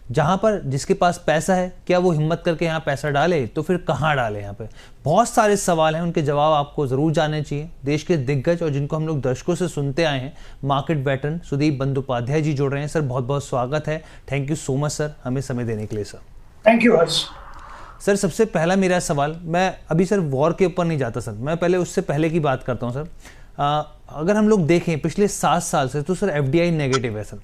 जहाँ पर जिसके पास पैसा है, क्या वो हिम्मत करके यहाँ पैसा डाले, तो फिर कहाँ डाले? यहाँ पे बहुत सारे सवाल हैं, उनके जवाब आपको ज़रूर जानने चाहिए। देश के दिग्गज और जिनको हम लोग दर्शकों से सुनते आए हैं, मार्केट वेटरन सुदीप बंदोपाध्याय जी जुड़ रहे हैं। सर बहुत बहुत स्वागत है, thank you so much sir हमें समय देने के लिए। Sir thank you Harsh. Sir सबसे पहला मेरा सवाल, मैं अभी सर वॉर के ऊपर नहीं जाता सर, मैं पहले उससे पहले की बात करता हूँ सर। अगर हम लोग देखें पिछले 7 साल से, तो सर एफडीआई नेगेटिव है सर।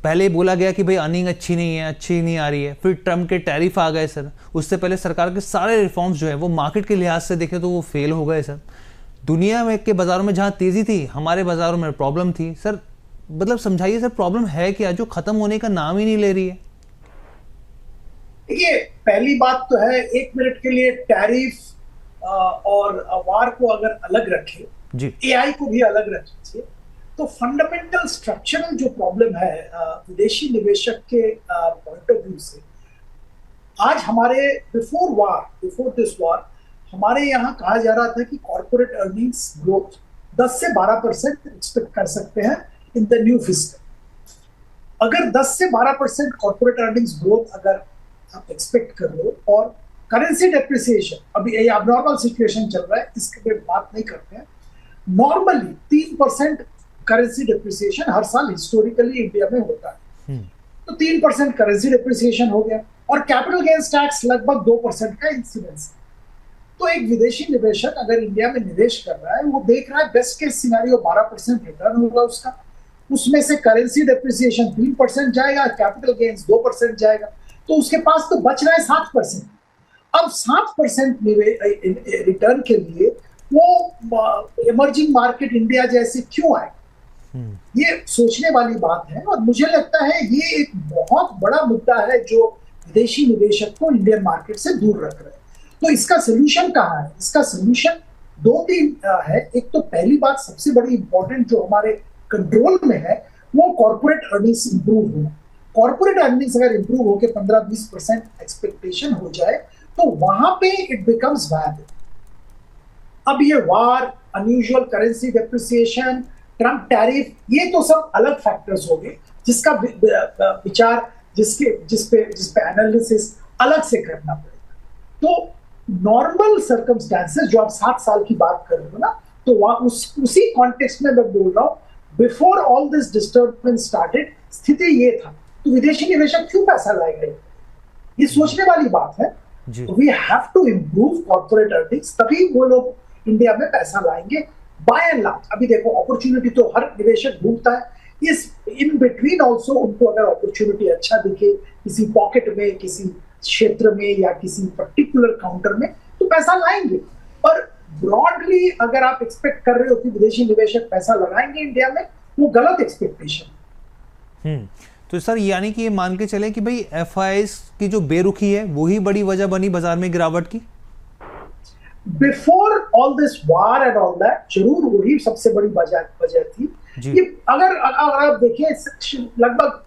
पहले बोला गया कि भाई अर्निंग अच्छी नहीं आ रही है, फिर ट्रम्प के टैरिफ आ गए सर। उससे पहले सरकार के सारे रिफॉर्म्स जो है वो मार्केट के लिहाज से देखें तो वो फेल हो गए सर। दुनिया में के बाज़ारों में जहाँ तेज़ी थी, हमारे बाज़ारों में प्रॉब्लम थी सर। मतलब समझाइए सर, प्रॉब्लम है क्या जो ख़त्म होने का नाम ही नहीं ले रही है? देखिए, पहली बात तो है, 1 मिनट के लिए टैरिफ और वार को अगर अलग रखें, एआई को भी अलग रखिए, तो फंडामेंटल स्ट्रक्चरल जो प्रॉब्लम है विदेशी निवेशक के पॉइंट ऑफ व्यू से, आज हमारे बिफोर दिस वॉर हमारे यहाँ कहा जा रहा था कि कॉर्पोरेट अर्निंग्स ग्रोथ 10 से 12% एक्सपेक्ट कर सकते हैं इन द न्यू फिस्कल। अगर 10 से 12% कॉर्पोरेट अर्निंग्स ग्रोथ अगर आप एक्सपेक्ट कर लो, और करेंसी डेप्रिसिएशन, अभी ये अबनॉर्मल सिचुएशन चल रहा है, इसके पे बात नहीं करते हैं। नॉर्मली 3% करेंसी डेप्रिसिएशन हर साल हिस्टोरिकली इंडिया में होता है, तो 3% करेंसी डेप्रिसिएशन हो गया, और कैपिटल गेन्स टैक्स लगभग 2% का इंसिडेंस। तो एक विदेशी निवेशक अगर इंडिया में निवेश कर रहा है, वो देख रहा है बेस्ट केस सिनेरियो 12% रिटर्न होगा उसका, उसमें से करेंसी डेप्रिसिएशन 3% जाएगा, कैपिटल गेन्स 2% जाएगा, तो उसके पास तो बच रहा है 7%। अब 7% रिटर्न के लिए वो इमर्जिंग मार्केट इंडिया जैसे क्यों आए, ये सोचने वाली बात है। और मुझे लगता है ये एक बहुत बड़ा मुद्दा है जो विदेशी निवेशक को इंडियन मार्केट से दूर रख रहा है। तो इसका सोल्यूशन कहाँ है? इसका सोल्यूशन 2-3 है। एक तो पहली बात सबसे बड़ी इंपॉर्टेंट जो हमारे कंट्रोल में है, वो कॉर्पोरेट अर्निंग्स इंप्रूव होना। कॉर्पोरेट अर्निंग्स अगर इंप्रूव होकर 15-20% एक्सपेक्टेशन हो जाए, तो वहां पे इट बिकम्स वायबल। अब ये war, unusual currency depreciation, Trump tariff, ये तो सब अलग फैक्टर्स हो गए जिसका विचार जिस पे एनालिसिस अलग से करना पड़ेगा। तो नॉर्मल सर्कमस्टेंसेस जो आप 7 साल की बात कर रहे हो ना, तो वहां उसी कॉन्टेक्स्ट में मैं बोल रहा हूँ, before all this disturbance started स्थिति ये था, तो विदेशी निवेशक क्यों पैसा लाएगा? ये सोचने वाली बात है। We have to improve corporate earnings, तभी वो लोग इंडिया में पैसा लाएंगे। बाय एंड लार्ज अभी देखो, अपॉर्चुनिटी तो हर निवेशक ढूंढता है, इस इन बिटवीन ऑल्सो उनको अगर अपॉर्चुनिटी अच्छा दिखे किसी पॉकेट में, किसी क्षेत्र में या किसी पर्टिकुलर काउंटर में, तो पैसा लाएंगे। पर ब्रॉडली अगर आप एक्सपेक्ट कर रहे हो कि विदेशी निवेशक पैसा लगाएंगे इंडिया में, वो गलत एक्सपेक्टेशन। तो सर यानी कि ये मान के चले कि भाई एफआईआईज की जो बेरुखी है वही बड़ी वजह बनी बाजार में गिरावट की। Before all this war and all that, जरूर वही सबसे बड़ी वजह थी। ये अगर आप देखें, लगभग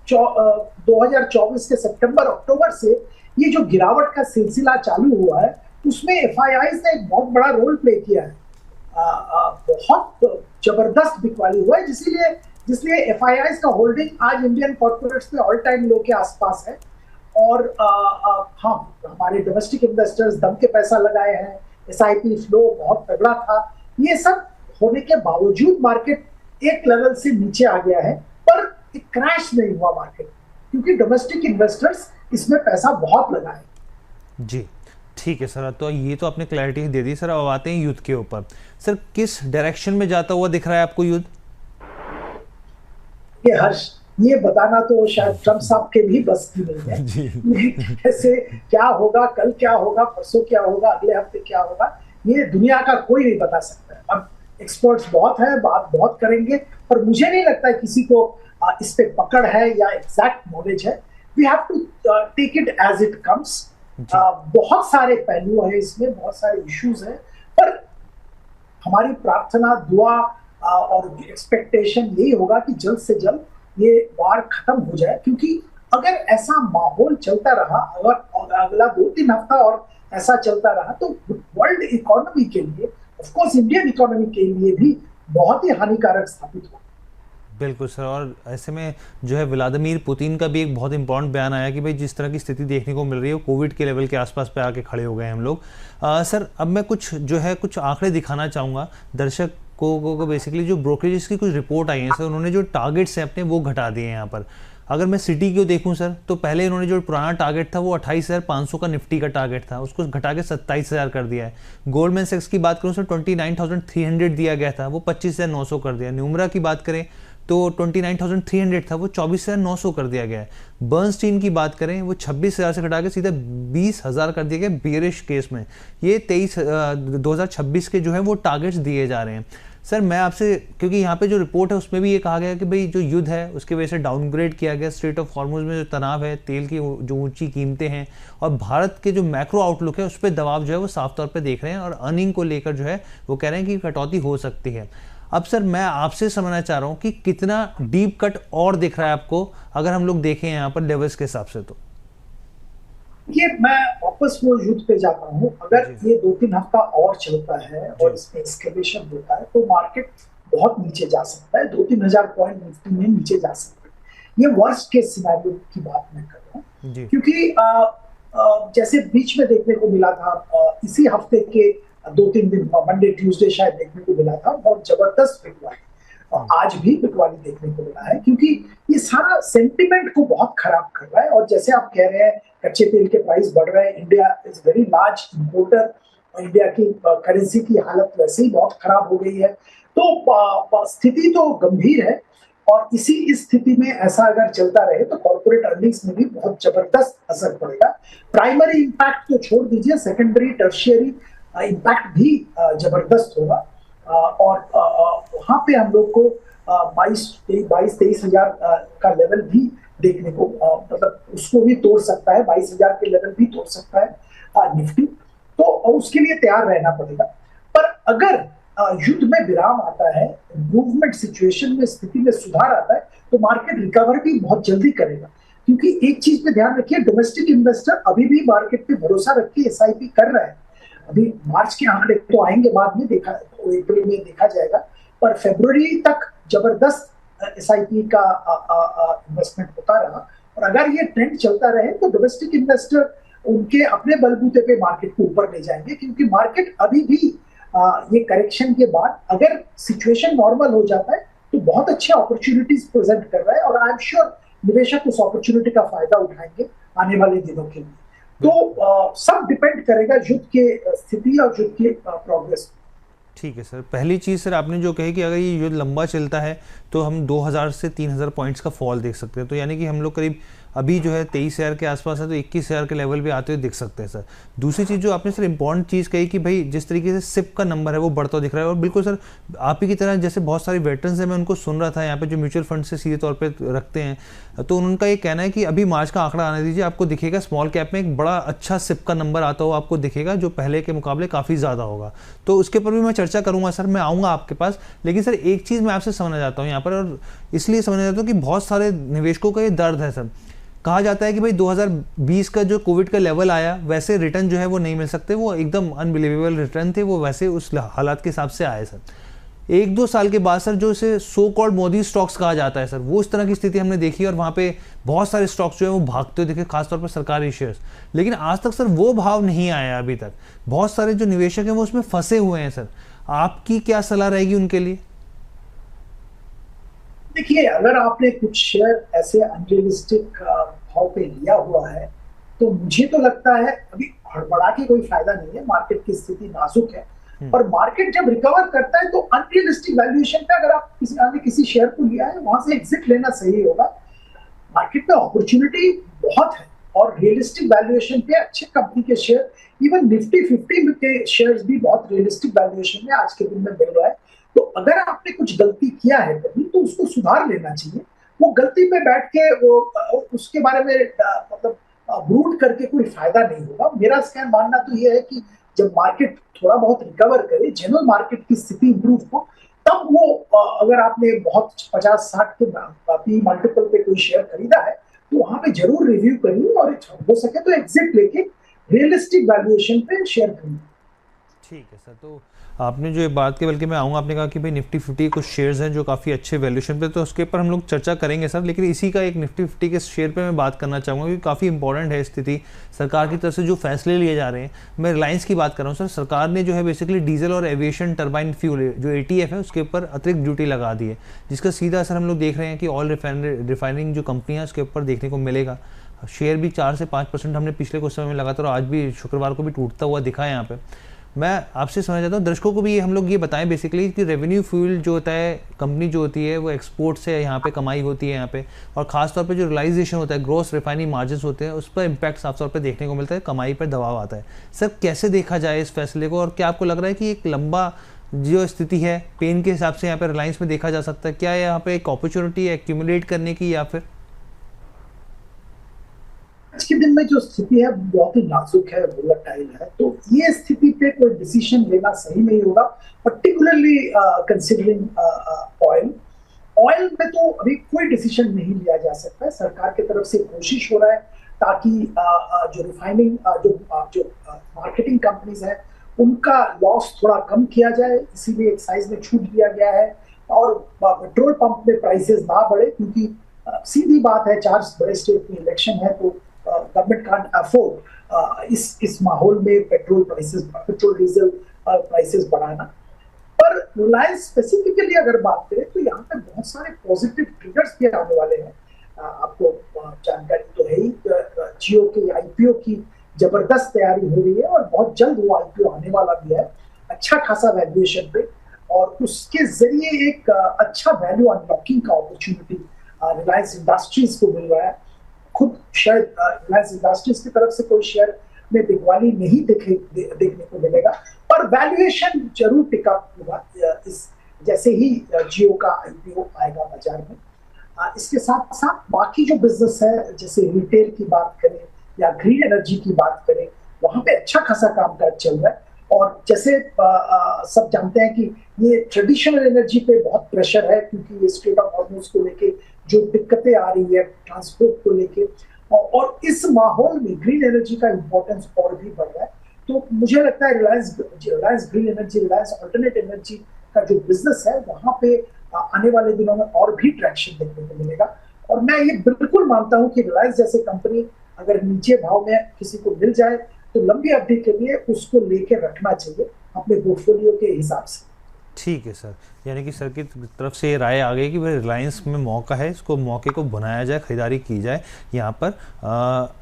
2024 के सितंबर अक्टूबर से ये जो गिरावट का सिलसिला चालू हुआ है, उसमें एफआईआईज ने एक बहुत बड़ा रोल प्ले किया है। बहुत जबरदस्त बिकवाली हुआ है, जिसलिए एफआईआईज का होल्डिंग आज इंडियन कॉर्पोरेट्स में ऑल टाइम लो के आसपास है। और हाँ, हमारे डोमेस्टिक इन्वेस्टर्स दम के पैसा लगाए हैं, एसआईपी फ्लो बहुत तगड़ा था। ये सब होने के बावजूद मार्केट एक लेवल से नीचे आ गया है, पर एक क्रैश नहीं हुआ मार्केट, क्योंकि डोमेस्टिक इन्वेस्टर्स इसमें पैसा बहुत लगाए। जी ठीक है सर, तो ये तो आपने क्लैरिटी दे दी। सर अब आते हैं युद्ध के ऊपर। सर किस डायरेक्शन में जाता हुआ दिख रहा है आपको युद्ध? ये हर्ष, ये बताना तो शायद ट्रम्प साहब के भी बस की नहीं है। ऐसे क्या होगा, कल क्या होगा, परसों क्या होगा, अगले हफ्ते क्या होगा, ये दुनिया का कोई नहीं बता सकता है। अब एक्सपर्ट्स बहुत है, बात बहुत करेंगे, पर मुझे नहीं लगता है किसी को इस पे पकड़ है या एग्जैक्ट नॉलेज है। We have to take it as it comes. बहुत सारे पहलू हैं इसमें, बहुत सारे इश्यूज हैं, पर हमारी प्रार्थना, दुआ और एक्सपेक्टेशन यही होगा कि जल्द से जल्द ये वार खत्म हो जाए। क्योंकि अगर ऐसा माहौल चलता रहा, अगर अगला 2-3 हफ्ता और ऐसा चलता रहा, तो वर्ल्ड इकोनॉमी के लिए, ऑफ कोर्स इंडियन इकोनॉमी के लिए भी बहुत ही हानिकारक स्थापित होगा। बिल्कुल सर, और ऐसे में जो है व्लादिमीर पुतिन का भी एक बहुत इंपॉर्टेंट बयान आया कि भाई जिस तरह की स्थिति देखने को मिल रही है कोविड के लेवल के आसपास पे आके खड़े हो गए हम लोग। सर अब मैं कुछ आंकड़े दिखाना चाहूँगा दर्शक को बेसिकली जो ब्रोकरेजेस की कुछ रिपोर्ट आई है सर, उन्होंने जो टारगेट्स हैं अपने वो घटा दिए हैं यहाँ पर। अगर मैं सिटी को देखूं सर, तो पहले इन्होंने जो पुराना टारगेट था वो 28,500 का निफ्टी का टारगेट था, उसको घटा के 27,000 कर दिया है। गोल्डमैन सैक्स की बात करूं सर, 29,300 दिया गया था, वो 25,900 कर दिया। न्यूमरा की बात करें तो 29,300 था, वो 24,900 कर दिया गया है। बर्नस्टीन की बात करें, वो 26,000 से घटा के सीधा 20,000 कर दिया गया बेरिश केस में। ये 2026 के जो है वो टारगेट्स दिए जा रहे हैं। सर मैं आपसे, क्योंकि यहाँ पे जो रिपोर्ट है उसमें भी ये कहा गया कि भाई जो युद्ध है उसकी वजह से डाउनग्रेड किया गया, स्ट्रेट ऑफ हॉर्मुज में जो तनाव है, तेल की जो ऊंची कीमतें हैं और भारत के जो मैक्रो आउटलुक है उस पर दबाव जो है वो साफ तौर पे देख रहे हैं, और अर्निंग को लेकर जो है वो कह रहे हैं कि कटौती हो सकती है। अब सर मैं आपसे समझना चाह रहा हूँ कि कितना डीप कट और दिख रहा है आपको, अगर हम लोग देखें यहाँ पर लेवल्स के हिसाब से। तो ये मैं वापस वो युद्ध पे जाता हूँ, अगर ये 2-3 हफ्ता और चलता है और इसमें एस्केलेशन होता है तो मार्केट बहुत नीचे जा सकता है, 2-3 हजार पॉइंट निफ्टी में नीचे जा सकता है। ये वर्स्ट केस सिनेरियो की बात मैं कर रहा हूँ, क्योंकि जैसे बीच में देखने को मिला था, इसी हफ्ते के 2-3 दिन मंडे ट्यूसडे शायद देखने को मिला था, बहुत जबरदस्त बिकवाली, और आज भी बिकवाली देखने को मिला है, क्योंकि ये सारा सेंटिमेंट को बहुत खराब कर रहा है। और जैसे आप कह रहे हैं कच्चे तेल के प्राइस बढ़ रहे हैं, India is very large importer, India की करेंसी की हालत वैसे ही बहुत खराब हो गई है, तो स्थिति तो गंभीर है। और इस स्थिति में ऐसा अगर चलता रहे तो कॉर्पोरेट अर्निंग्स में भी बहुत जबरदस्त असर पड़ेगा। प्राइमरी इंपैक्ट तो छोड़ दीजिए, सेकेंडरी टर्शियरी इम्पैक्ट भी जबरदस्त होगा। और वहां पे हम लोग को 22-23 हजार का लेवल भी देखने को, मतलब उसको भी तोड़ सकता है, 22,000 के लेवल भी तोड़ सकता है निफ्टी, तो उसके लिए तैयार रहना पड़ेगा। पर अगर युद्ध में विराम आता है, इम्प्रूवमेंट सिचुएशन में, स्थिति में सुधार आता है, तो मार्केट रिकवर भी बहुत जल्दी करेगा। क्योंकि एक चीज पे ध्यान रखिए, डोमेस्टिक इन्वेस्टर अभी भी मार्केट पे भरोसा रख के SIP कर रहा है। अभी मार्च के आंकड़े तो आएंगे बाद में, देखा अप्रैल में देखा जाएगा, पर फरवरी तक जबरदस्त SIP का इन्वेस्टमेंट होता रहा। और अगर ये ट्रेंड चलता रहे तो डोमेस्टिक इन्वेस्टर उनके अपने बलबूते पे मार्केट को ऊपर ले जाएंगे, क्योंकि मार्केट अभी भी ये करेक्शन के बाद अगर सिचुएशन नॉर्मल हो जाता है तो बहुत अच्छे अपॉर्चुनिटीज प्रेजेंट कर रहा है, और आई एम श्योर निवेशक उस अपॉर्चुनिटी का फायदा उठाएंगे आने वाले दिनों के लिए। तो सब डिपेंड करेगा युद्ध के स्थिति और युद्ध के प्रोग्रेस। ठीक है सर, पहली चीज़ सर आपने जो कही कि अगर ये युद्ध लंबा चलता है तो हम 2,000 से 3,000 पॉइंट्स का फॉल देख सकते हैं, तो यानी कि हम लोग करीब अभी जो है 23,000 के आसपास है तो 21,000 के लेवल पे आते हुए दिख सकते हैं सर। दूसरी चीज़ जो आपने सर इंपॉर्टेंट चीज़ कही कि भाई जिस तरीके से सिप का नंबर है वो बढ़ता दिख रहा है, और बिल्कुल सर आप ही की तरह जैसे बहुत सारे वेटरन्स हैं, मैं उनको सुन रहा था यहाँ पे जो म्यूचुअल फंड से सीधे तौर पर रखते हैं, तो उनका ये कहना है कि अभी मार्च का आंकड़ा आने दीजिए, आपको दिखेगा स्मॉल कैप में एक बड़ा अच्छा सिप का नंबर आता हो आपको दिखेगा, जो पहले के मुकाबले काफ़ी ज़्यादा होगा। तो उसके ऊपर भी मैं चर्चा करूँगा सर, मैं आऊँगा आपके पास। लेकिन सर एक चीज़ मैं आपसे समझना चाहता हूँ यहाँ पर, और इसलिए समझना चाहता हूँ कि बहुत सारे निवेशकों का ये दर्द है सर। कहा जाता है कि भाई 2020 का जो कोविड का लेवल आया वैसे रिटर्न जो है वो नहीं मिल सकते, वो एकदम अनबिलीवेबल रिटर्न थे, वो वैसे उस हालात के हिसाब से आए सर। 1-2 साल के बाद सर जो इसे सो कॉल्ड मोदी स्टॉक्स कहा जाता है सर, वो इस तरह की स्थिति हमने देखी, और वहाँ पे बहुत सारे स्टॉक्स जो है वो भागते हुए दिखे, खासतौर पर सरकारी शेयर्स। लेकिन आज तक सर वो भाव नहीं आया अभी तक, बहुत सारे जो निवेशक हैं वो उसमें फंसे हुए हैं सर। आपकी क्या सलाह रहेगी उनके लिए? देखिए, अगर आपने कुछ शेयर ऐसे अनरियलिस्टिक भाव पे लिया हुआ है तो मुझे तो लगता है अभी हड़बड़ा के कोई फायदा नहीं है, मार्केट की स्थिति नाजुक है, और मार्केट जब रिकवर करता है तो अनरियलिस्टिक वैल्यूएशन पे अगर आप किसी शेयर को लिया है वहां से एग्जिट लेना सही होगा। मार्केट में अपॉर्चुनिटी बहुत है, और रियलिस्टिक वैल्यूएशन पे अच्छे कंपनी के शेयर, इवन निफ्टी 50 के शेयर्स भी बहुत रियलिस्टिक वैल्यूएशन में आज के दिन में मिल रहा है। तो अगर आपने कुछ गलती किया है कभी तो उसको सुधार लेना चाहिए। वो गलती पे बैठ के वो उसके बारे में मतलब ब्रूड करके कोई फायदा नहीं होगा। मेरा स्कैन मानना तो ये है कि जब मार्केट थोड़ा बहुत रिकवर करे, जनरल मार्केट की स्थिति इंप्रूव हो, तब वो अगर आपने बहुत 50-60 के पी मल्टीपल पे कोई शेयर खरीदा है तो वहां पे जरूर रिव्यू करिए, और हो सके तो एग्जिट लेके रियलिस्टिक वैल्यूएशन पे शेयर खरीदिए। ठीक है सर, तो आपने जो ये बात की, बल्कि मैं आऊँगा, आपने कहा कि भाई निफ्टी 50 कुछ शेयर्स हैं जो काफ़ी अच्छे वैल्यूएशन पे, तो उसके ऊपर हम लोग चर्चा करेंगे सर। लेकिन इसी का एक निफ्टी 50 के शेयर पे मैं बात करना चाहूँगा क्योंकि काफ़ी इंपॉर्टेंट है स्थिति। सरकार की तरफ से जो फैसले लिए जा रहे हैं, मैं रिलायंस की बात कर रहा हूँ सर। सरकार ने जो है बेसिकली डीजल और एविएशन टर्बाइन फ्यूल जो ATF है उसके ऊपर अतिरिक्त ड्यूटी लगा दी है, जिसका सीधा असर हम लोग देख रहे हैं कि ऑयल रिफाइनिंग जो कंपनियाँ हैं उसके ऊपर देखने को मिलेगा। शेयर भी 4 से 5% हमने पिछले कुछ समय में लगातार, आज भी शुक्रवार को भी टूटता हुआ दिखा है यहाँ पे। मैं आपसे समझना चाहता हूँ, दर्शकों को भी हम लोग ये बताएं बेसिकली कि रेवेन्यू फ्यूल जो होता है, कंपनी जो होती है वो एक्सपोर्ट से यहाँ पे कमाई होती है यहाँ पे, और खासतौर पे जो रियलाइजेशन होता है, ग्रोस रिफाइनिंग मार्जिन होते हैं, उस पर इम्पैक्ट साफ तौर पे देखने को मिलता है, कमाई पर दबाव आता है। सर कैसे देखा जाए इस फैसले को, और क्या आपको लग रहा है कि एक लंबा जो स्थिति है पेन के हिसाब से यहाँ पे रिलायंस में देखा जा सकता है, क्या यहाँ पे एक अपॉर्चुनिटी है एक्यूमुलेट करने की, या फिर आज के दिन में जो स्थिति है बहुत ही नाजुक है, वोलेटाइल है, तो ये स्थिति पे कोई डिसीजन लेना सही नहीं होगा, पर्टिकुलरली कंसीडरिंग ऑयल में तो अभी कोई डिसीजन नहीं लिया जा सकता है। सरकार की तरफ से कोशिश हो रहा है ताकि जो रिफाइनिंग जो मार्केटिंग कंपनीज है उनका लॉस थोड़ा कम किया जाए, इसीलिए एक्साइज में छूट दिया गया है और पेट्रोल पंप में प्राइसेस ना बढ़े, क्योंकि सीधी बात है 4 बड़े स्टेट में इलेक्शन है तो गवर्नमेंट कांट अफोर्ड इस माहौल में पेट्रोल डीजल प्राइसेस बढ़ाना। पर रिलायंस स्पेसिफिकली अगर बात करें तो यहाँ पे बहुत सारे पॉजिटिव ट्रिगर्स भी आने वाले हैं। आपको जानकारी तो है ही, जियो के IPO की जबरदस्त तैयारी हो रही है और बहुत जल्द वो IPO आने वाला भी है, अच्छा खासा वैल्यूएशन पे, और उसके जरिए एक अच्छा वैल्यू अनलॉकिंग का अपॉर्चुनिटी रिलायंस इंडस्ट्रीज को मिल रहा है। खुद शायद रिलायंस इंडस्ट्रीज की तरफ से कोई शेयर में बिकवाली नहीं देखने को मिलेगा, पर वैल्यूएशन जरूर टिका होगा इस जैसे ही जियो का IPO आएगा बाजार में। इसके साथ साथ बाकी जो बिजनेस है, जैसे रिटेल की बात करें या ग्रीन एनर्जी की बात करें, वहां पे अच्छा खासा कामकाज चल रहा है। और जैसे सब जानते हैं कि ये ट्रेडिशनल एनर्जी पे बहुत प्रेशर है, क्योंकि ये स्ट्रेट ऑफ हॉर्मुज को लेके जो दिक्कतें आ रही है ट्रांसपोर्ट को लेके, और इस माहौल में ग्रीन एनर्जी का इंपॉर्टेंस और भी बढ़ रहा है। तो मुझे लगता है Reliance green energy, Reliance alternate energy का जो बिजनेस है वहां पे आने वाले दिनों में और भी ट्रैक्शन देखने को मिलेगा। और मैं ये बिल्कुल मानता हूं कि रिलायंस जैसे कंपनी अगर नीचे भाव में किसी को मिल जाए तो लंबी अवधि के लिए उसको लेके रखना चाहिए अपने पोर्टफोलियो के हिसाब से। ठीक है सर, यानी कि सर की तरफ से ये राय आ गई कि भाई रिलायंस में मौका है, इसको मौके को बनाया जाए, खरीदारी की जाए यहाँ पर।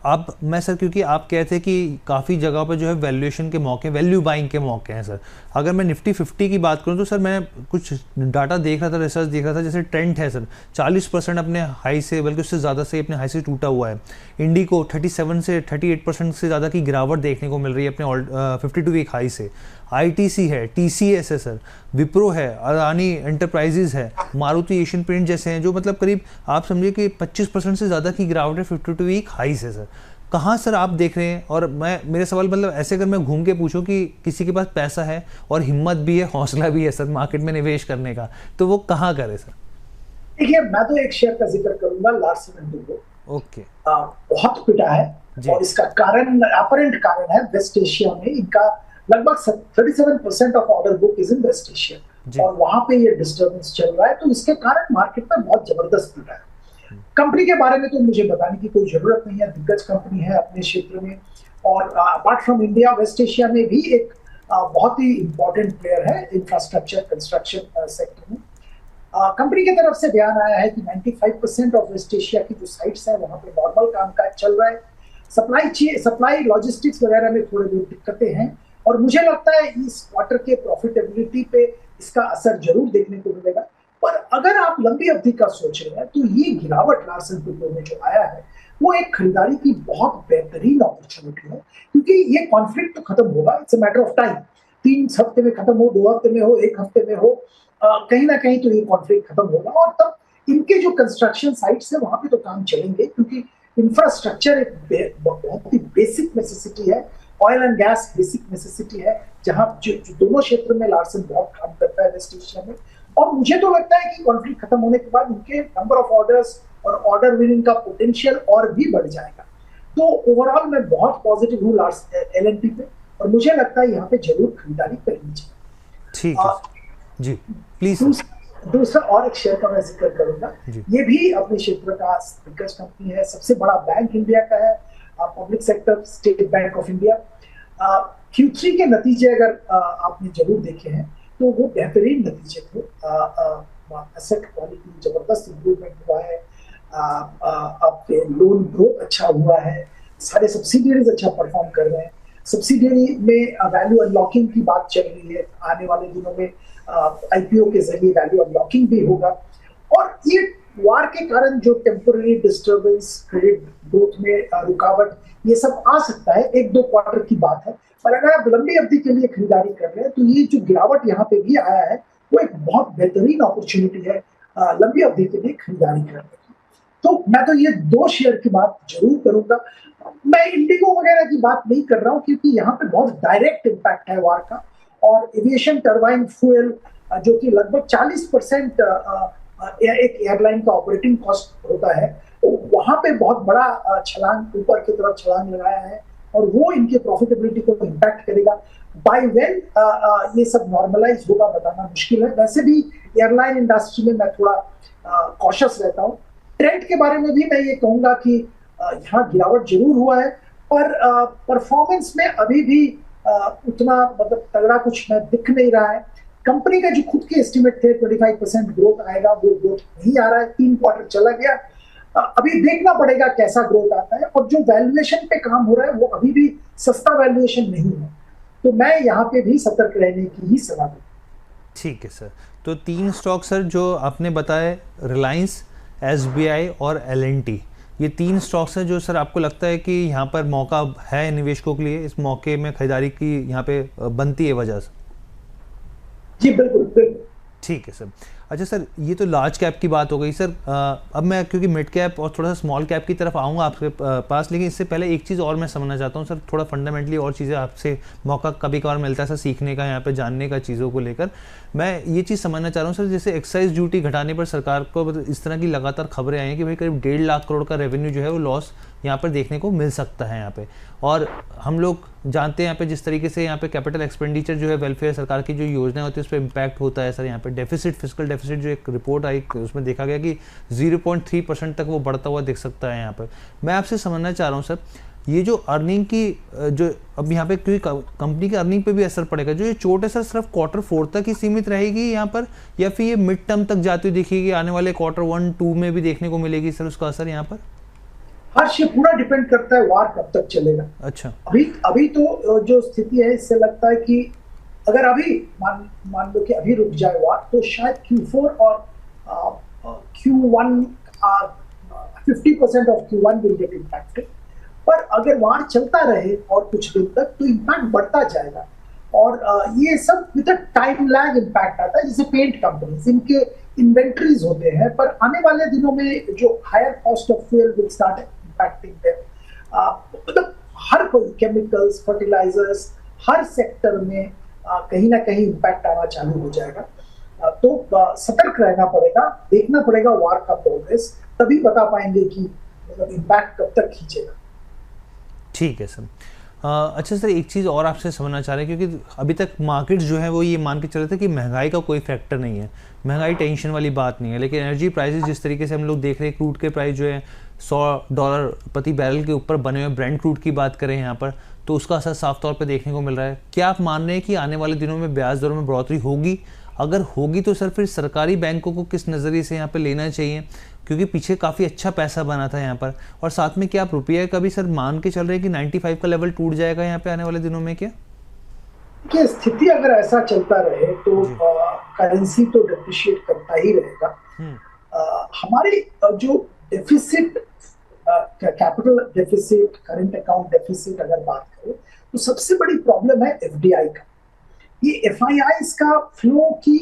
अब मैं सर, क्योंकि आप कहते हैं कि काफ़ी जगह पर जो है वैल्यूएशन के मौके, वैल्यू बाइंग के मौके हैं सर। अगर मैं निफ्टी 50 की बात करूँ तो सर मैं कुछ डाटा देख रहा था, रिसर्च देख रहा था, जैसे ट्रेंड है सर 40% अपने हाई से, बल्कि उससे ज़्यादा से अपने हाई से टूटा हुआ है। इंडिको 37 से 38% से ज़्यादा की गिरावट देखने को मिल रही है अपने 52 वीक हाई से। ITC है, TCS है सर, विप्रो है, अदानी एंटरप्राइजेज है, मारुति एशियन पेंट जैसे हैं, जो मतलब करीब आप समझिए कि 25% से ज़्यादा की गिरावट है 52 वीक हाई से सर। कहाँ सर आप देख रहे हैं? और मेरे सवाल मतलब ऐसे अगर मैं घूम के पूछूं कि किसी के पास पैसा है और हिम्मत भी है, हौसला भी है सर मार्केट में निवेश करने का, तो वो कहाँ करे सर? देखिए, मैं तो एक शेयर का जिक्र करूंगा, लार्सन एंड टुब्रो। ओके, बहुत पिटा है और इसका कारण, अपरेंट कारण है वेस्ट एशिया में इनका लगभग 37% of order book is in West Asia, और वहां पे ये डिस्टर्बेंस चल रहा है, तो इसके कारण मार्केट में बहुत जबरदस्त पिटा है। कंपनी के बारे में तो मुझे बताने की कोई जरूरत नहीं है, दिग्गज कंपनी है अपने क्षेत्र में, और apart from India West Asia में भी एक बहुत ही इंपॉर्टेंट प्लेयर है इंफ्रास्ट्रक्चर कंस्ट्रक्शन सेक्टर में। कंपनी की तरफ से बयान आया है कि 95% ऑफ वेस्ट एशिया की जो साइट्स हैं वहां पे नॉर्मल कामकाज चल रहा है। सप्लाई लॉजिस्टिक्स वगैरह में थोड़ी बहुत दिक्कतें हैं, और मुझे लगता है इस क्वार्टर के प्रॉफिटेबिलिटी पे इसका असर जरूर देखने को मिलेगा। पर अगर आप लंबी अवधि का सोच रहे हैं तो ये गिरावट लार्सन टुब्रो में जो आया है वो एक खरीदारी की बहुत बेहतरीन अपॉर्चुनिटी है, क्योंकि ये कॉन्फ्लिक्ट तो खत्म होगा, it's a matter of time. 3 हफ्ते में खत्म हो, 2 हफ्ते में हो, 1 हफ्ते में हो, कहीं ना कहीं तो ये कॉन्फ्लिक्ट खत्म होगा, और तब इनके जो कंस्ट्रक्शन साइट्स है वहां पे तो काम चलेंगे, क्योंकि इंफ्रास्ट्रक्चर एक बहुत ही बेसिक नेसेसिटी है। Oil and gas basic necessity है, जहां जो दोनों क्षेत्र में लार्सन बहुत काम करता है वेस्ट एशिया में। और मुझे तो लगता है कि कॉन्फ्लिक्ट खत्म होने के बाद उनके नंबर ऑफ ऑर्डर्स और ऑर्डर विनिंग का पोटेंशियल और भी बढ़ जाएगा। तो ओवरऑल मैं बहुत पॉजिटिव हूँ LNT पे, और मुझे लगता है यहाँ पे जरूर खरीदारी करनी चाहिए। ठीक है जी, प्लीज। दूसरा और एक शेयर का मैं जिक्र करूंगा, ये भी अपने क्षेत्र का दिग्गज कंपनी है, सबसे बड़ा बैंक इंडिया का है, public sector, state bank of India. Q3 के नतीजे अगर आपने जरूर देखे हैं तो वो बेहतरीन नतीजे थे। एसेट क्वालिटी जबरदस्त इंप्रूवमेंट हुआ है, आपके लोन ग्रोथ अच्छा हुआ है, सारे सब्सिडियरीज अच्छा परफॉर्म कर रहे हैं। सब्सिडियरी में वैल्यू अनलॉकिंग की बात चल रही है, आने वाले दिनों में आईपीओ के जरिए वैल्यू अनलॉकिंग भी होगा। और ये वार के कारण जो टेम्पोररी डिस्टर्बेंस, क्रेडिट ग्रोथ में रुकावट, ये सब आ सकता है, 1-2 क्वार्टर की बात है। पर अगर आप लंबी अवधि के लिए खरीदारी कर रहे हैं तो ये जो गिरावट यहाँ पे भी आया है वो एक बहुत बेहतरीन अपॉर्चुनिटी है लंबी अवधि के लिए खरीदारी करने की। तो मैं तो ये 2 शेयर की बात जरूर करूंगा। मैं इंडिगो वगैरह की बात नहीं कर रहा हूँ क्योंकि यहाँ पे बहुत डायरेक्ट इम्पैक्ट है वार का, और एविएशन टर्बाइन फ्यूल जो कि लगभग 40% एक एयरलाइन का ऑपरेटिंग कॉस्ट होता है, तो वहां पे बहुत बड़ा छलांग, ऊपर की तरफ छलांग लगाया है और वो इनके प्रॉफिटेबिलिटी को इम्पैक्ट करेगा। बाय व्हेन ये सब नॉर्मलाइज होगा बताना मुश्किल है। वैसे भी एयरलाइन इंडस्ट्री में मैं थोड़ा कॉशियस रहता हूँ। ट्रेंड के बारे में भी मैं ये कहूंगा कि यहाँ गिरावट जरूर हुआ है, पर परफॉर्मेंस में अभी भी उतना मतलब तगड़ा कुछ दिख नहीं रहा है। कंपनी का जो खुद के एस्टिमेट थे 25% ग्रोथ आएगा, वो ग्रोथ नहीं आ रहा है, 3 क्वार्टर चला गया। अभी देखना पड़ेगा कैसा ग्रोथ आता है, और जो वैल्यूएशन पे काम हो रहा है वो अभी भी सस्ता वैल्यूएशन नहीं है, तो मैं यहाँ पे भी सतर्क रहने की ही सलाह दूंगा। ठीक है सर, तो 3 स्टॉक सर जो आपने बताए, रिलायंस, एसबीआई और एल&टी, ये 3 स्टॉक्स हैं जो सर आपको लगता है कि यहाँ पर मौका है निवेशकों के लिए, इस मौके में खरीदारी की यहाँ पे बनती है वजह से? जी बिल्कुल बिल्कुल। ठीक है सर। अच्छा सर, ये तो लार्ज कैप की बात हो गई सर। अब मैं क्योंकि मिड कैप और थोड़ा सा स्मॉल कैप की तरफ आऊँगा आपके पास, लेकिन इससे पहले एक चीज़ और मैं समझना चाहता हूँ सर, थोड़ा फंडामेंटली और चीज़ें आपसे मौका कभी कभार मिलता है सर सीखने का, यहाँ पे जानने का चीज़ों को लेकर। मैं ये चीज़ समझना चाह रहा हूँ सर, जैसे एक्साइज ड्यूटी घटाने पर सरकार को इस तरह की लगातार खबरें आई हैं कि भाई करीब 1.5 लाख करोड़ का रेवेन्यू जो है वो लॉस यहाँ पर देखने को मिल सकता है यहाँ पे। और हम लोग जानते हैं यहाँ पे जिस तरीके से यहाँ पे कैपिटल एक्सपेंडिचर जो है वेलफेयर सरकार की जो योजना होती है उस पर इम्पैक्ट होता है सर। यहाँ पे डेफिसिट, फिस्कल डेफिसिट जो एक रिपोर्ट आई उसमें देखा गया कि 0.3% तक वो बढ़ता हुआ दिख सकता है यहाँ पर। मैं आपसे समझना चाह रहा हूँ सर, ये जो अर्निंग की जो अब यहाँ पे क्योंकि कंपनी की अर्निंग पे भी असर पड़ेगा, जो ये चोट है सर सिर्फ Q4 तक ही सीमित रहेगी यहाँ पर, या फिर ये मिड टर्म तक जाती हुई दिखेगी, आने वाले Q1, 2 में भी देखने को मिलेगी सर उसका असर यहाँ पर? हर्ष, ये पूरा डिपेंड करता है वार कब तक चलेगा। अच्छा, अभी तो जो स्थिति है इससे लगता है कि अगर अभी मान लो कि अभी रुक जाए वार, तो शायद Q4 और Q1 50% of Q1 will get impacted. पर अगर वार चलता रहे और कुछ दिन तक तो इम्पैक्ट बढ़ता जाएगा, और ये सब with a time lag impact आता है। जैसे पेंट कंपनीज, इनके इन्वेंट्रीज होते हैं, पर आने वाले दिनों में जो higher cost of fuel will start impacting them. मतलब हर कोई, केमिकल्स, फर्टिलाइजर्स, हर सेक्टर में कहीं ना कहीं इम्पैक्ट आना चालू हो जाएगा। तो सतर्क रहना पड़ेगा, देखना पड़ेगा वार का प्रोग्रेस, तभी बता पाएंगे कि मतलब इम्पैक्ट कब तक खींचेगा। ठीक है सर। अच्छा सर, एक चीज़ और आपसे समझना चाह रहे हैं, क्योंकि अभी तक मार्केट जो है वो ये मान के चल रहे थे कि महंगाई का कोई फैक्टर नहीं है, महंगाई टेंशन वाली बात नहीं है, लेकिन एनर्जी प्राइसेस जिस तरीके से हम लोग देख रहे हैं, क्रूड के प्राइस जो है $100 प्रति बैरल के ऊपर बने हुए, ब्रेंट क्रूड की बात करें यहाँ पर, तो उसका असर साफ तौर पर देखने को मिल रहा है। क्या आप मान रहे हैं कि आने वाले दिनों में ब्याज दरों में बढ़ोतरी होगी? अगर होगी तो सर फिर सरकारी बैंकों को किस नज़रिए से यहाँ पर लेना चाहिए, क्योंकि पीछे काफ़ी अच्छा पैसा बना था यहाँ पर? और साथ में क्या आप रुपये का भी सर मान के चल रहे हैं कि 95 का लेवल टूट जाएगा यहाँ पे आने वाले दिनों में? क्या कि स्थिति अगर ऐसा चलता रहे तो करेंसी तो डेप्रिशिएट करता ही रहेगा। हमारी जो deficit, capital deficit, current account deficit अगर बात करें तो सबसे बड़ी प्रॉब्लम है एफडीआई का। ये एफआईआईज का फ्लो की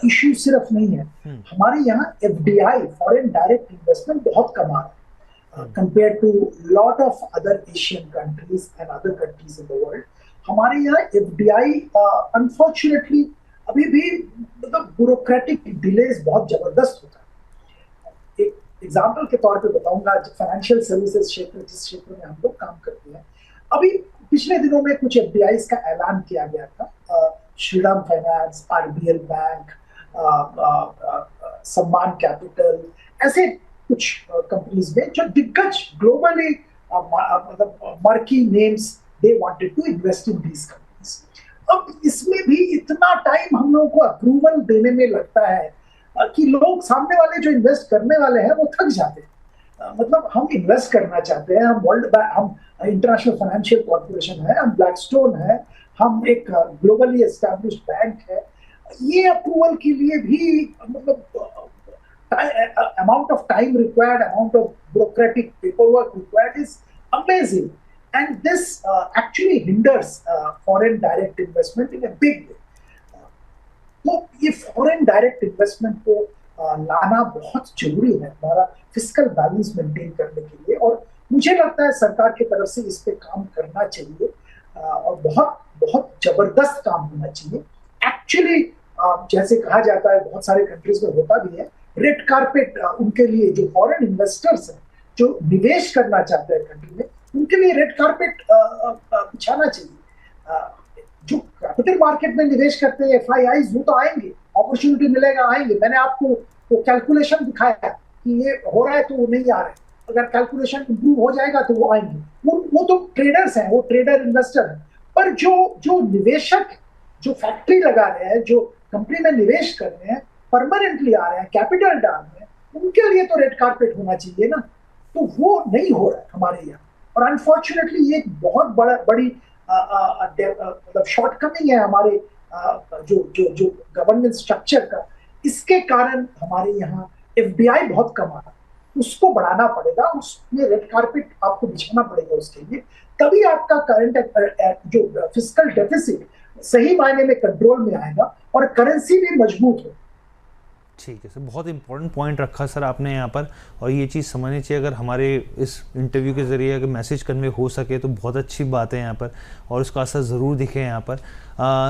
इश्यू सिर्फ नहीं है, हमारे यहाँ एफडीआई, फॉरेन डायरेक्ट इन्वेस्टमेंट बहुत कम आ रहा है compare to lot of other Asian countries and other countries in the world. हमारे यहाँ एफडीआई अनफॉर्चुनेटली अभी भी मतलब ब्यूरोक्रेटिक डिलेज बहुत जबरदस्त होता है। एक एग्जाम्पल के तौर पे बताऊंगा, फाइनेंशियल सर्विसेज क्षेत्र, जिस क्षेत्र में हम लोग काम करते हैं, अभी पिछले दिनों में कुछ एफडीआईज का ऐलान किया गया था Shriram Finance, RBL Bank, Sammaan Capital, ऐसे कुछ कंपनीज में जो दिग्गज ग्लोबली मतलब marquee names, they wanted to invest in these companies. अब इसमें भी इतना टाइम हम लोगों को अप्रूवल देने में लगता है कि लोग, सामने वाले जो इन्वेस्ट करने वाले हैं, वो थक जाते हैं। मतलब हम इन्वेस्ट करना चाहते हैं, हम वर्ल्ड बैंक, हम इंटरनेशनल फाइनेंशियल कॉर्पोरेशन है, हम ब्लैकस्टोन है, हम एक ग्लोबली एस्टैब्लिश्ड बैंक है, ये अप्रूवल के लिए भी मतलब amount of time required, amount of bureaucratic paperwork required is amazing, and this actually hinders foreign direct investment in a big way. तो ये फॉरेन डायरेक्ट इन्वेस्टमेंट को लाना बहुत जरूरी है हमारा फिस्कल बैलेंस मेंटेन करने के लिए, और मुझे लगता है सरकार की तरफ से इस पे काम करना चाहिए और बहुत बहुत जबरदस्त काम होना चाहिए। एक्चुअली जैसे कहा जाता है, बहुत सारे कंट्रीज में होता भी है, रेड कारपेट उनके लिए, जो फॉरेन इन्वेस्टर्स हैं जो निवेश करना चाहते हैं कंट्री में, उनके लिए रेड कारपेट बिछाना चाहिए। जो कैपिटल मार्केट में निवेश करते हैं एफआईआईज, वो तो आएंगे, अपॉर्चुनिटी मिलेगा, आएंगे। मैंने आपको वो कैलकुलेशन दिखाया कि ये हो रहा है तो वो नहीं आ रहे, अगर कैलकुलेशन इंप्रूव हो जाएगा तो वो आएंगे। वो तो ट्रेडर्स हैं, वो ट्रेडर इन्वेस्टर हैं। पर जो निवेशक, जो फैक्ट्री लगा रहे हैं, जो कंपनी में निवेश कर रहे हैं, परमानेंटली आ रहे हैं, कैपिटल डाल रहे हैं, उनके लिए तो रेड कारपेट होना चाहिए ना। तो वो नहीं हो रहा है हमारे यहाँ, और अनफॉर्चुनेटली ये एक बहुत बड़ी मतलब शॉर्टकमिंग है हमारे जो गवर्नेंस स्ट्रक्चर का। इसके कारण हमारे यहाँ एफडीआई बहुत कम आ रहा है, उसको बढ़ाना पड़ेगा, उसमें रेड कारपेट आपको बिछाना पड़ेगा उसके लिए, तभी आपका करंट जो फिस्कल डेफिसिट सही मायने में कंट्रोल में आएगा और करेंसी भी मजबूत हो। ठीक है सर, बहुत इंपॉर्टेंट पॉइंट रखा सर आपने यहाँ पर, और ये चीज़ समझनी चाहिए। अगर हमारे इस इंटरव्यू के ज़रिए अगर मैसेज कन्वे हो सके तो बहुत अच्छी बात है यहाँ पर, और उसका असर ज़रूर दिखे यहाँ पर।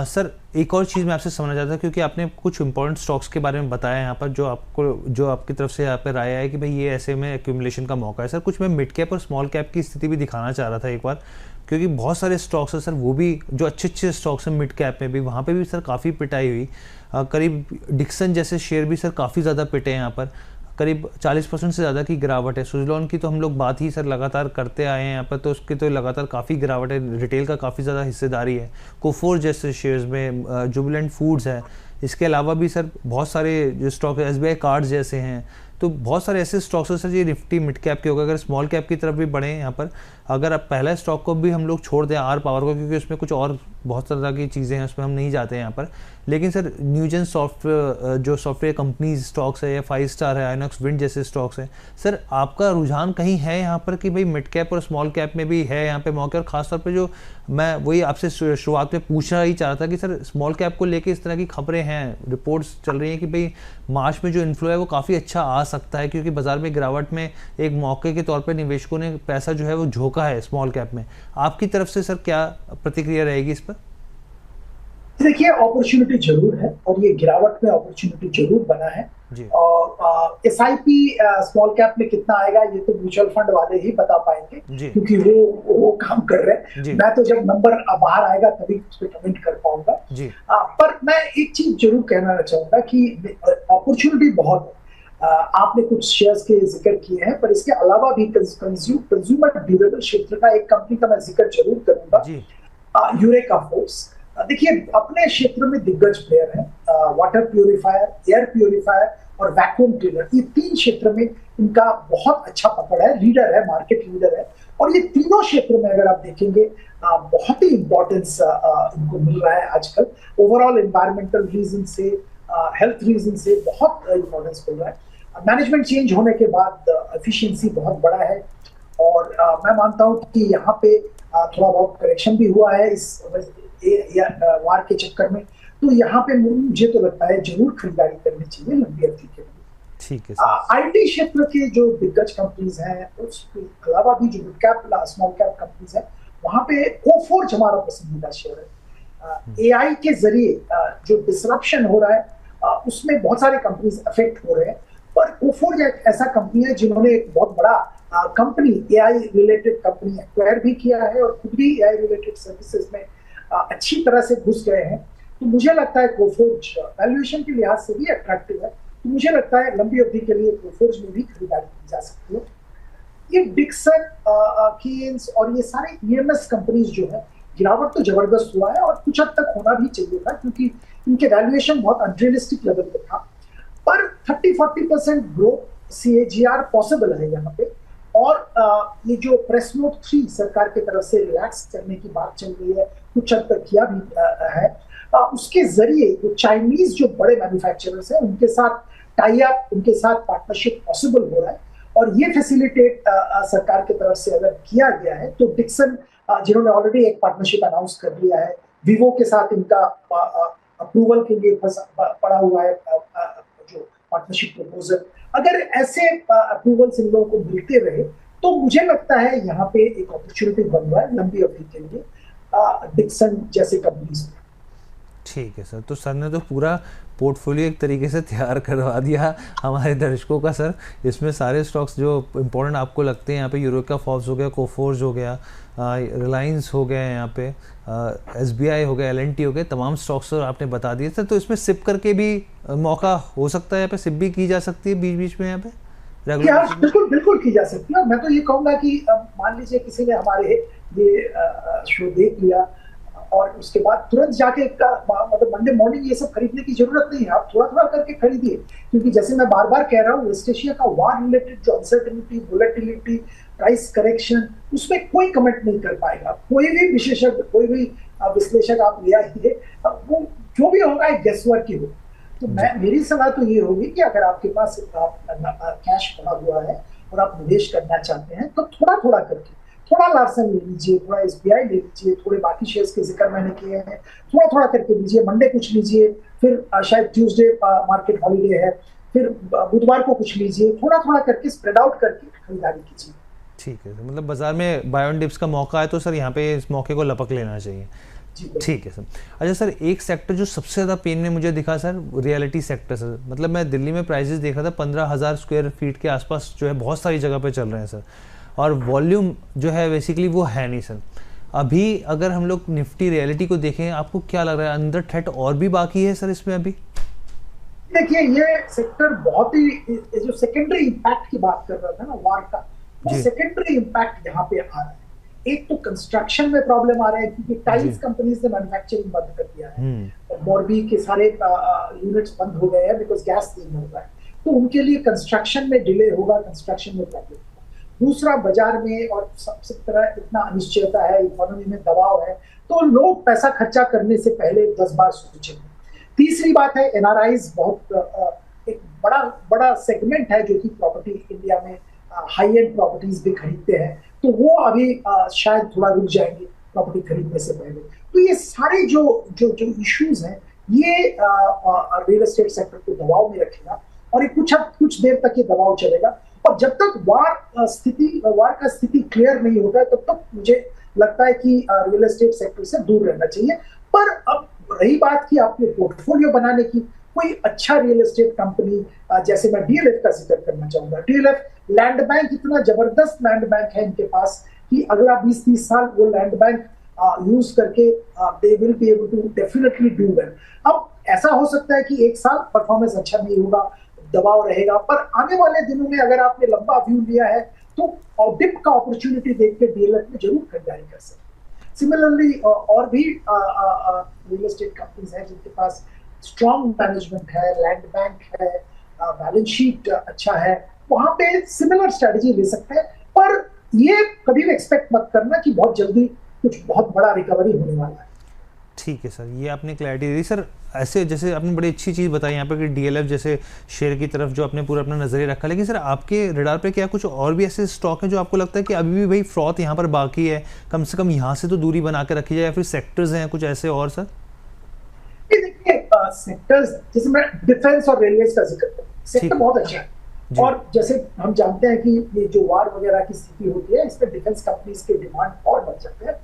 सर एक और चीज़ मैं आपसे समझना चाहता था, क्योंकि आपने कुछ इंपॉर्टेंट स्टॉक्स के बारे में बताया यहाँ पर, जो आपकी तरफ से यहाँ पर राय है कि भाई ये ऐसे में एक्यूमुलेशन का मौका है। सर कुछ मैं मिड कैप और स्मॉल कैप की स्थिति भी दिखाना चाह रहा था एक बार, क्योंकि बहुत सारे स्टॉक्स हैं सर, वो भी जो अच्छे स्टॉक्स हैं मिड कैप में भी, वहाँ पे भी सर काफ़ी पिटाई हुई। करीब डिक्सन जैसे शेयर भी सर काफ़ी ज़्यादा पिटे हैं यहाँ पर, करीब 40% से ज़्यादा की गिरावट है। सुजलॉन की तो हम लोग बात ही सर लगातार करते आए हैं यहाँ पर, तो उसकी तो लगातार काफ़ी गिरावट है, रिटेल का काफ़ी ज़्यादा हिस्सेदारी है। कोफोर जैसे शेयर्स में, जुबिलेंट फूड्स है, इसके अलावा भी सर बहुत सारे जो स्टॉक है, एसबीआई कार्ड्स जैसे हैं, तो बहुत सारे ऐसे स्टॉक्स हैं सर ये निफ्टी मिड कैप के होगा। अगर स्मॉल कैप की तरफ भी बढ़े यहाँ पर, अगर आप पहला स्टॉक को भी हम लोग छोड़ दें आर पावर को, क्योंकि उसमें कुछ और बहुत तरह की चीज़ें हैं, उसमें हम नहीं जाते हैं यहाँ पर, लेकिन सर न्यूजन सॉफ्टवेयर जो सॉफ्टवेयर कंपनीज स्टॉक्स है, या 5 स्टार है, आइनॉक्स विंड जैसे स्टॉक्स हैं, सर आपका रुझान कहीं है यहाँ पर कि भाई मिड कैप और स्मॉल कैप में भी है यहाँ पे मौके? और खासतौर पे जो मैं वही आपसे शुरुआत में पूछना ही चाह रहा था कि सर स्मॉल कैप को लेके इस तरह की खबरें हैं, रिपोर्ट्स चल रही हैं कि भाई मार्च में जो इन्फ्लो है वो काफ़ी अच्छा आ सकता है, क्योंकि बाजार में गिरावट में एक मौके के तौर पर निवेशकों ने पैसा जो है वो झोंका है स्मॉल कैप में। आपकी तरफ से सर क्या प्रतिक्रिया रहेगी इस पर? देखिए, अपॉर्चुनिटी जरूर है, और ये गिरावट में अपॉर्चुनिटी जरूर बना है। और एसआईपी स्मॉल कैप में कितना आएगा ये तो म्यूचुअल फंड वाले ही बता पाएंगे, क्योंकि वो काम कर रहे हैं। मैं तो जब नंबर बाहर आएगा तभी उस पर कमेंट कर पाऊंगा। पर मैं एक चीज जरूर कहना चाहूंगा कि अपॉर्चुनिटी बहुत है। आपने कुछ शेयर्स के जिक्र किए हैं, पर इसके अलावा भी कंज्यूमर ड्यूरेबल क्षेत्र का एक कंपनी का मैं जिक्र जरूर करूंगा, यूरेका फोर्स। देखिए, अपने क्षेत्र में दिग्गज प्लेयर है, वाटर प्यूरिफायर, एयर प्यूरिफायर और वैक्यूम क्लीनर, ये 3 क्षेत्र में इनका बहुत अच्छा पकड़ है, लीडर है, मार्केट लीडर है। और ये तीनों क्षेत्र में अगर आप देखेंगे बहुत ही इंपॉर्टेंस इनको मिल रहा है आजकल, ओवरऑल एनवायरमेंटल रीजन से, हेल्थ रीजन से बहुत इंपॉर्टेंस मिल रहा है। मैनेजमेंट चेंज होने के बाद एफिशिएंसी बहुत बड़ा है, और मैं मानता हूँ कि यहाँ पे थोड़ा बहुत करेक्शन भी हुआ है इस वार के चक्कर में, तो यहाँ पे मुझे तो लगता है जरूर खरीदारी करनी चाहिए लंबी अवधि के लिए। ठीक है। आईटी क्षेत्र के जो दिग्गज कंपनीज हैं, उसके अलावा भी जो mid cap small cap companies हैं, वहाँ पे कोफोर्ज हमारा पसंदीदा शेयर है। एआई के जरिए जो डिसरप्शन हो रहा है उसमें बहुत सारे कंपनीज अफेक्ट हो रहे हैं, पर कोफोर्ज एक ऐसा कंपनी है जिन्होंने एक बहुत बड़ा company, AI related company acquire भी किया है, और खुद भी एआई रिलेटेड सर्विसेज में अच्छी तरह से घुस गए हैं। तो मुझे लगता है कोफोर्ज वैल्यूएशन के लिहाज से भी अट्रैक्टिव है, तो मुझे लगता है लंबी अवधि के लिए कोफोर्ज में भी खरीदारी की जा सकती है। ये डिक्सन, कीन्स और ये सारे ईएमएस कंपनीज जो है, गिरावट तो जबरदस्त हुआ है और कुछ हद तक होना भी चाहिए था, क्योंकि इनके वैल्यूएशन बहुत अनरियलिस्टिक लेवल पे था। पर 30-40% ग्रोथ CAGR पॉसिबल है यहाँ पे। और ये जो प्रेस नोट 3 सरकार की तरफ से रिलैक्स करने की बात चल रही है, कुछ हद तक किया भी है, उसके जरिए जो चाइनीज जो बड़े मैन्युफैक्चरर्स हैं उनके साथ टाई अप, उनके साथ पार्टनरशिप पॉसिबल हो रहा है। और ये फैसिलिटेट सरकार की तरफ से अगर किया गया है तो डिक्सन, जिन्होंने ऑलरेडी एक पार्टनरशिप अनाउंस कर दिया है, विवो के साथ इनका अप्रूवल के लिए पड़ा हुआ है जो पार्टनरशिप प्रपोजल, अगर ऐसे अप्रूवल्स इन लोगों को मिलते रहे तो मुझे लगता है यहाँ पे एक अपॉर्चुनिटी बन रहा है लंबी अवधि के लिए डिक्सन जैसे कंपनीज में। ठीक है सर, तो सर ने तो पूरा पोर्टफोलियो एक तरीके से तैयार करवा दिया हमारे दर्शकों का सर। इसमें सारे स्टॉक्स जो इम्पोर्टेंट आपको लगते हैं, यहाँ पे यूरोका फॉर्ब्स हो गया, कोफोर्ज हो गया, रिलायंस हो गया, यहाँ पे SBI हो गया, LNT हो गया, तमाम स्टॉक्स आपने बता दिए सर। तो इसमें सिप करके भी मौका हो सकता है, यहाँ पे सिप भी की जा सकती है बीच बीच में यहाँ पे? बिल्कुल बिल्कुल की जा सकती है। और मैं तो ये कहूँगा कि मान लीजिए किसी ने हमारे ये शो देख लिया और उसके बाद तुरंत जाके मतलब मंडे मॉर्निंग ये सब खरीदने की जरूरत नहीं है, आप थोड़ा थोड़ा करके खरीदिए। क्योंकि जैसे मैं बार बार कह रहा हूँ, वेस्ट एशिया का वार रिलेटेड जो अनसर्टेनिटी, वोलेटिलिटी, प्राइस करेक्शन, उसमें कोई कमेंट नहीं कर पाएगा। कोई भी विशेषज्ञ, कोई भी विश्लेषक आप ले आइए, वो जो भी होगा एक गेसवर्क ही हो। तो मेरी सलाह तो ये होगी कि अगर आपके पास कैश पड़ा हुआ है और आप निवेश करना चाहते हैं तो थोड़ा थोड़ा करके, थोड़ा लार्सन ले लीजिए, थोड़ा SBI ले लीजिए, थोड़े बाकी शेयर्स के जिक्र मैंने किए हैं, थोड़ा थोड़ा करके लीजिए। मंडे कुछ लीजिए, फिर शायद ट्यूसडे मार्केट हॉलीडे है, फिर बुधवार को कुछ लीजिए, थोड़ा थोड़ा करके स्प्रेड आउट करके खरीदारी कीजिए। ठीक है, मतलब बाजार में बाय ऑन डिप्स का मौका है तो सर यहाँ पे इस मौके को लपक लेना चाहिए। ठीक है सर। अच्छा सर, एक सेक्टर जो सबसे ज़्यादा पेन में मुझे दिखा सर, रियलिटी सेक्टर सर। मतलब मैं दिल्ली में प्राइजेस देख रहा था, 15,000 स्क्वायर फीट के आसपास जो है बहुत सारी जगह पे चल रहे हैं सर, और वॉल्यूम जो है बेसिकली वो है नहीं सर। अभी अगर हम लोग निफ्टी रियलिटी को देखें, आपको क्या लग रहा है, अंदर थ्रेट और भी बाकी है सर इसमें अभी? देखिए, ये सेक्टर बहुत ही, जो सेकेंडरी इम्पैक्ट की बात कर रहा था ना वार का, वो सेकेंडरी इम्पैक्ट यहाँ पे आ रहा है। एक तो कंस्ट्रक्शन में प्रॉब्लम आ रहा है क्योंकि टाइल्स कंपनीज ने मैन्युफैक्चरिंग बंद कर दिया है, मोरबी के सारे यूनिट्स बंद हो गए हैं बिकॉज गैस नहीं मिल रहा है, तो उनके लिए कंस्ट्रक्शन में डिले होगा, कंस्ट्रक्शन में प्रॉब्लम होगा। दूसरा, बाजार में और सबसे तरह इतना अनिश्चयता है, इकोनॉमी में दबाव है, तो लोग पैसा खर्चा करने से पहले 10 बार सोचेंगे। तीसरी बात है, NRIs बहुत एक बड़ा सेगमेंट है जो कि प्रॉपर्टी इंडिया में हाई एंड प्रॉपर्टीज भी खरीदते हैं, तो वो अभी शायद थोड़ा रुक जाएंगे प्रॉपर्टी खरीदने से पहले। तो ये सारे जो इश्यूज हैं, ये रियल एस्टेट सेक्टर को दबाव में रखेगा और ये कुछ देर तक ये दबाव चलेगा। और जब तक वार का स्थिति क्लियर नहीं होता है, तब तक मुझे लगता है कि रियल एस्टेट सेक्टर से दूर रहना चाहिए। पर अब रही बात की आपके पोर्टफोलियो बनाने की, कोई अच्छा रियल एस्टेट कंपनी, जैसे मैं DLF का जिक्र करना चाहूंगा। DLF लैंड बैंक, इतना जबरदस्त लैंड बैंक है इनके पास कि अगला 20-30 साल वो लैंड बैंक यूज करके they will be able to definitely do well. अब ऐसा हो सकता है कि एक साल परफॉर्मेंस अच्छा नहीं होगा, दबाव रहेगा, पर आने वाले दिनों में अगर आपने लंबा व्यू लिया है तो डिप का अपॉर्चुनिटी देख के DLF में जरूर खरीदारी कर सकते हैं। सिमिलरली और भी रियल एस्टेट कंपनीज हैं जिनके पास स्ट्रॉन्ग मैनेजमेंट है, लैंड बैंक है, बैलेंस शीट अच्छा है, वहां पे सिमिलर स्ट्रेटजी ले सकते हैं। पर ये कभी भी एक्सपेक्ट मत करना कि बहुत जल्दी कुछ बहुत बड़ा रिकवरी होने वाला है। ठीक है सर, ये आपने क्लैरिटी दी सर। ऐसे जैसे आपने बड़ी अच्छी चीज़ बताई यहाँ पे कि DLF जैसे शेयर की तरफ जो आपने पूरा अपना नजरिया रखा, लेकिन सर आपके रडार पे क्या कुछ और भी ऐसे स्टॉक हैं जो आपको लगता है कि अभी भी भाई फ्रॉथ यहाँ पर बाकी है, कम से कम यहाँ से तो दूरी बना के रखी जाए, या फिर सेक्टर्स हैं कुछ ऐसे और सर? देखिए, सेक्टर्स जैसे मैं डिफेंस और रेलवे का जिक्र करूँ, सेक्टर बहुत अच्छा है। और जैसे हम जानते हैं कि ये जो वार वगैरह की स्थिति होती है, इस पे डिफेंस कंपनीज के डिमांड और बढ़ जाते हैं।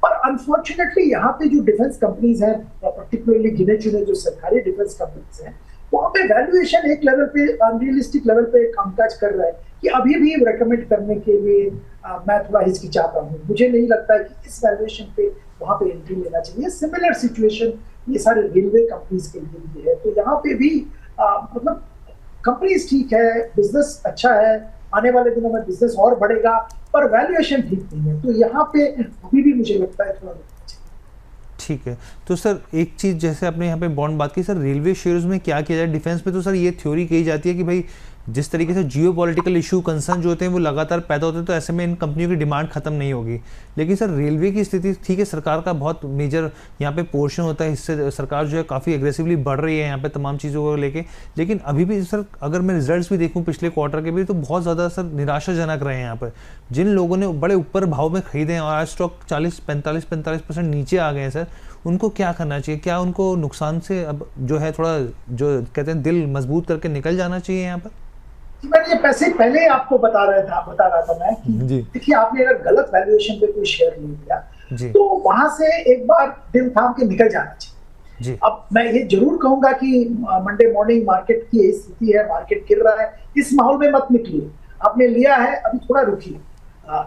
पर अनफॉर्चुनेटली यहाँ पे जो डिफेंस कंपनीज हैं, पर्टिकुलरली गिने चुने जो सरकारी डिफेंस कंपनीज हैं, वहाँ पे वैल्यूएशन एक लेवल पे, अनरियलिस्टिक लेवल पे कामकाज कर रहा है कि अभी भी रेकमेंड करने के लिए मैं थोड़ा हिचकिचाता हूँ। मुझे नहीं लगता है कि इस वैल्यूएशन पे वहाँ पे एंट्री लेना चाहिए। सिमिलर सिचुएशन ये सारे रेलवे कंपनीज के लिए भी है। तो यहाँ पे भी मतलब कंपनीज ठीक है, बिजनेस अच्छा है, आने वाले दिनों में बिजनेस और बढ़ेगा, पर वैल्यूएशन ठीक नहीं है। तो यहाँ पे अभी भी मुझे लगता है थोड़ा। ठीक है, तो सर एक चीज़ जैसे आपने यहाँ पे बॉन्ड बात की, सर रेलवे शेयर्स में क्या किया जाए? डिफेंस में तो सर ये थ्योरी कही जाती है कि भाई जिस तरीके से जियो पॉलिटिकल इशू कंसर्न जो होते हैं वो लगातार पैदा होते हैं, तो ऐसे में इन कंपनियों की डिमांड खत्म नहीं होगी। लेकिन सर रेलवे की स्थिति ठीक है, सरकार का बहुत मेजर यहाँ पे पोर्शन होता है, इससे सरकार जो है काफ़ी एग्रेसिवली बढ़ रही है यहाँ पे तमाम चीज़ों को लेके। लेकिन अभी भी सर अगर मैं रिजल्ट्स भी देखूँ पिछले क्वार्टर के भी, तो बहुत ज़्यादा सर निराशाजनक रहे हैं यहाँ पर। जिन लोगों ने बड़े ऊपर भाव में खरीदे हैं और आज स्टॉक 40-45% नीचे आ गए हैं सर, उनको क्या करना चाहिए? क्या उनको नुकसान से अब जो है थोड़ा जो कहते हैं दिल मजबूत करके निकल जाना चाहिए यहाँ पर? मैंने ये पैसे पहले ही आपको बता रहा था मैं कि देखिए, आपने अगर गलत वैल्यूएशन पे कोई शेयर ले लिया तो वहां से एक बार दिल थाम के निकल जाना चाहिए। अब मैं ये जरूर कहूंगा कि मंडे मॉर्निंग मार्केट की स्थिति है, मार्केट गिर रहा है, इस माहौल में मत निकलिए। आपने लिया है, अभी थोड़ा रुकिए,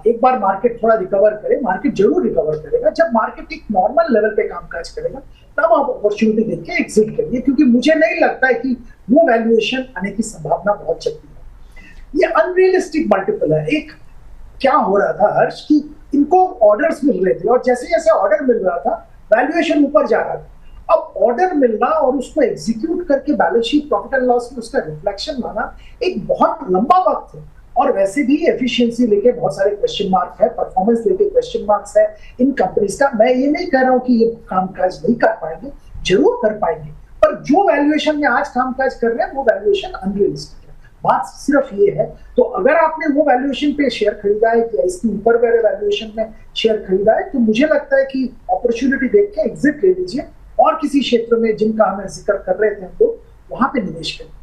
एक बार मार्केट थोड़ा रिकवर करे। मार्केट जरूर रिकवर करेगा। जब मार्केट एक नॉर्मल लेवल पे कामकाज करेगा तब आप अपॉर्चुनिटी देख के एग्जिट करिए, क्योंकि मुझे नहीं लगता है कि वो वैल्यूएशन आने की संभावना बहुत चलती है। ये अनरियलिस्टिक मल्टीपल है। एक क्या हो रहा था हर्ष कि इनको ऑर्डर्स मिल रहे थे और जैसे जैसे ऑर्डर मिल रहा था वैल्यूएशन ऊपर जा रहा था। अब ऑर्डर मिलना और उसको एग्जीक्यूट करके balance sheet profit and loss में उसका रिफ्लेक्शन लाना एक बहुत लंबा वक्त है। और वैसे भी एफिशिएंसी लेके बहुत सारे क्वेश्चन मार्क है, परफॉर्मेंस लेके क्वेश्चन मार्क्स है इन कंपनीज का। मैं ये नहीं कह रहा हूं कि ये कामकाज नहीं कर पाएंगे, जरूर कर पाएंगे, पर जो वैल्यूएशन में आज कामकाज कर रहे हैं वो वैल्यूएशन अनरियलिस्टिक है। बात सिर्फ ये है। तो अगर आपने वो वैल्यूएशन पे शेयर खरीदा है या इसके ऊपर वाले वैल्यूएशन में शेयर खरीदा है, तो मुझे लगता है कि अपॉर्चुनिटी देख के एग्जिट ले लीजिए और किसी क्षेत्र में जिनका हमें जिक्र कर रहे थे हम लोग, वहां पे निवेश करें।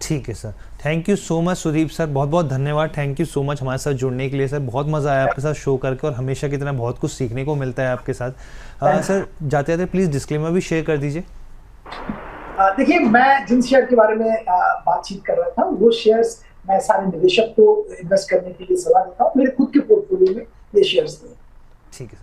ठीक है sir, thank you so much Sudeep sir, बहुत बहुत धन्यवाद। थैंक यू सो मच हमारे साथ जुड़ने के लिए सर, बहुत मज़ा आया आपके साथ शो करके और हमेशा की तरह बहुत कुछ सीखने को मिलता है आपके साथ। सर जाते जाते प्लीज़ डिस्क्लेमर भी शेयर कर दीजिए। देखिए, मैं जिन शेयर के बारे में बातचीत कर रहा था वो शेयर्स मैं सारे निवेशक को इन्वेस्ट करने के लिए सलाह देता हूँ। मेरे खुद के पोर्टफोलियो में ये शेयर्स थे। ठीक है सर।